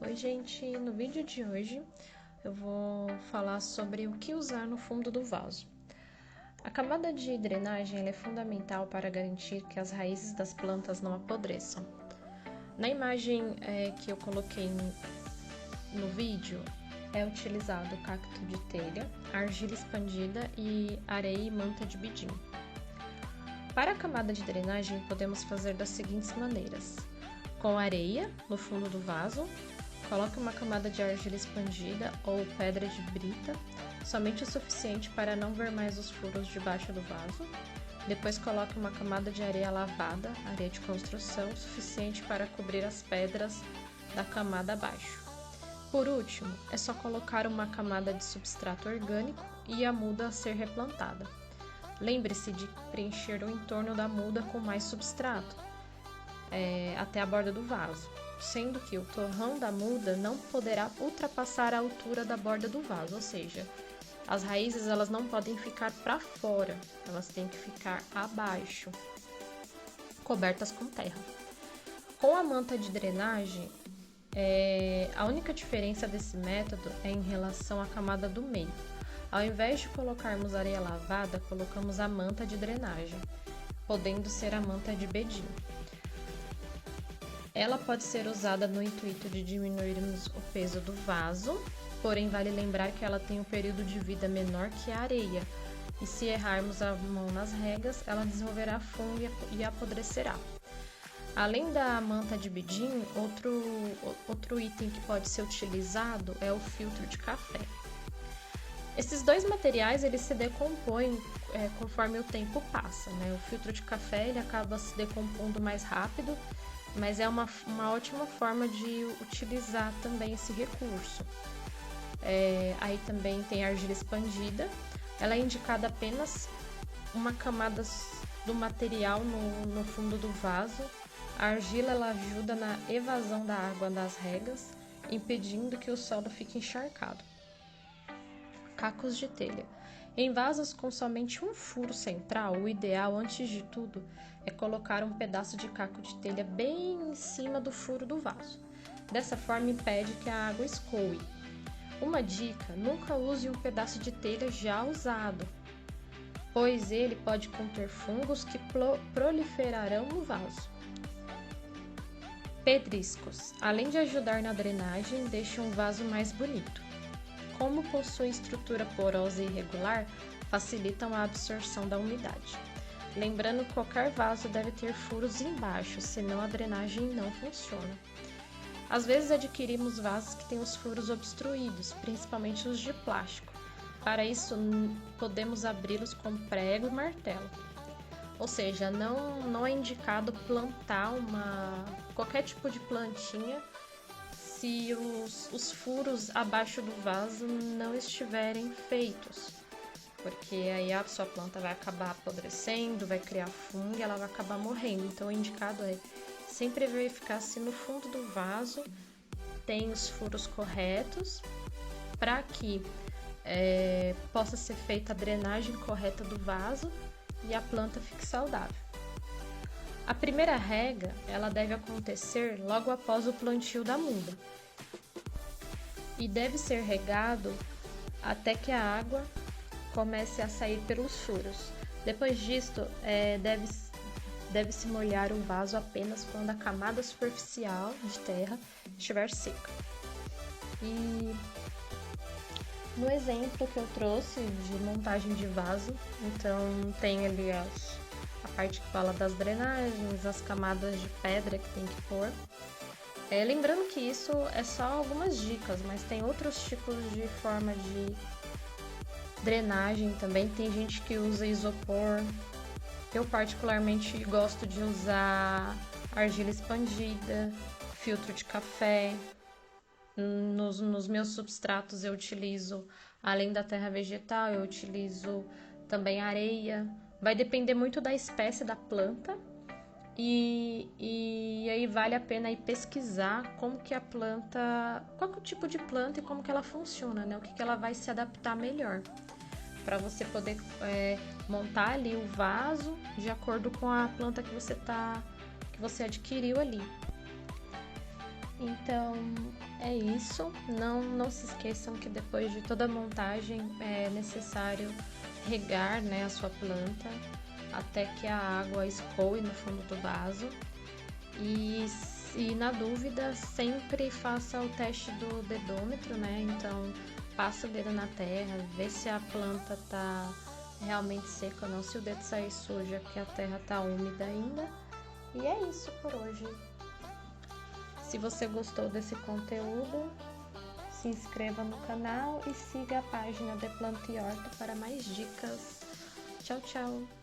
Oi gente, no vídeo de hoje eu vou falar sobre o que usar no fundo do vaso. A camada de drenagem é fundamental para garantir que as raízes das plantas não apodreçam. Na imagem que eu coloquei no vídeo, é utilizado cacto de telha, argila expandida e areia e manta de bedim. Para a camada de drenagem, podemos fazer das seguintes maneiras: com areia no fundo do vaso, coloque uma camada de argila expandida ou pedra de brita, somente o suficiente para não ver mais os furos debaixo do vaso. Depois coloque uma camada de areia lavada, areia de construção, suficiente para cobrir as pedras da camada abaixo. Por último, é só colocar uma camada de substrato orgânico e a muda a ser replantada. Lembre-se de preencher o entorno da muda com mais substrato, até a borda do vaso, sendo que o torrão da muda não poderá ultrapassar a altura da borda do vaso, ou seja, as raízes elas não podem ficar para fora, elas têm que ficar abaixo, cobertas com terra. Com a manta de drenagem, a única diferença desse método é em relação à camada do meio. Ao invés de colocarmos areia lavada, colocamos a manta de drenagem, podendo ser a manta de bedim. Ela pode ser usada no intuito de diminuirmos o peso do vaso, porém vale lembrar que ela tem um período de vida menor que a areia, e se errarmos a mão nas regas, ela desenvolverá fungo e apodrecerá. Além da manta de bedim, outro item que pode ser utilizado é o filtro de café. Esses dois materiais eles se decompõem conforme o tempo passa, né? O filtro de café ele acaba se decompondo mais rápido, mas é uma ótima forma de utilizar também esse recurso. Aí também tem a argila expandida, ela é indicada apenas uma camada do material no fundo do vaso. A argila ela ajuda na evasão da água das regas, impedindo que o solo fique encharcado. Cacos de telha. Em vasos com somente um furo central, o ideal, antes de tudo, é colocar um pedaço de caco de telha bem em cima do furo do vaso. Dessa forma, impede que a água escoe. Uma dica: nunca use um pedaço de telha já usado, pois ele pode conter fungos que proliferarão no vaso. Pedriscos. Além de ajudar na drenagem, deixam o vaso mais bonito. Como possuem estrutura porosa e irregular, facilitam a absorção da umidade. Lembrando que qualquer vaso deve ter furos embaixo, senão a drenagem não funciona. Às vezes adquirimos vasos que têm os furos obstruídos, principalmente os de plástico. Para isso, podemos abri-los com prego e martelo. Ou seja, não é indicado plantar qualquer tipo de plantinha se os furos abaixo do vaso não estiverem feitos, porque aí a sua planta vai acabar apodrecendo, vai criar fungo e ela vai acabar morrendo. Então o indicado é sempre verificar se no fundo do vaso tem os furos corretos, para que possa ser feita a drenagem correta do vaso e a planta fique saudável. A primeira rega, ela deve acontecer logo após o plantio da muda e deve ser regado até que a água comece a sair pelos furos. Depois disto, deve-se molhar o vaso apenas quando a camada superficial de terra estiver seca. E no exemplo que eu trouxe de montagem de vaso, então tem ali a parte que fala das drenagens, as camadas de pedra que tem que pôr. Lembrando que isso é só algumas dicas, mas tem outros tipos de forma de drenagem também. Tem gente que usa isopor. Eu particularmente gosto de usar argila expandida, filtro de café. Nos meus substratos eu utilizo, além da terra vegetal, eu utilizo também areia. Vai depender muito da espécie da planta e aí vale a pena ir pesquisar como que a planta, qual que é o tipo de planta e como que ela funciona, né? O que ela vai se adaptar melhor, para você poder montar ali o vaso de acordo com a planta que você adquiriu ali. Então é isso. Não se esqueçam que depois de toda a montagem é necessário regar, né, a sua planta até que a água escoe no fundo do vaso. E na dúvida, sempre faça o teste do dedômetro, né? Então passa o dedo na terra, vê se a planta tá realmente seca ou não, se o dedo sair sujo é porque a terra tá úmida ainda. E é isso por hoje. Se você gostou desse conteúdo, se inscreva no canal e siga a página de Planta e Horta para mais dicas. Tchau, tchau!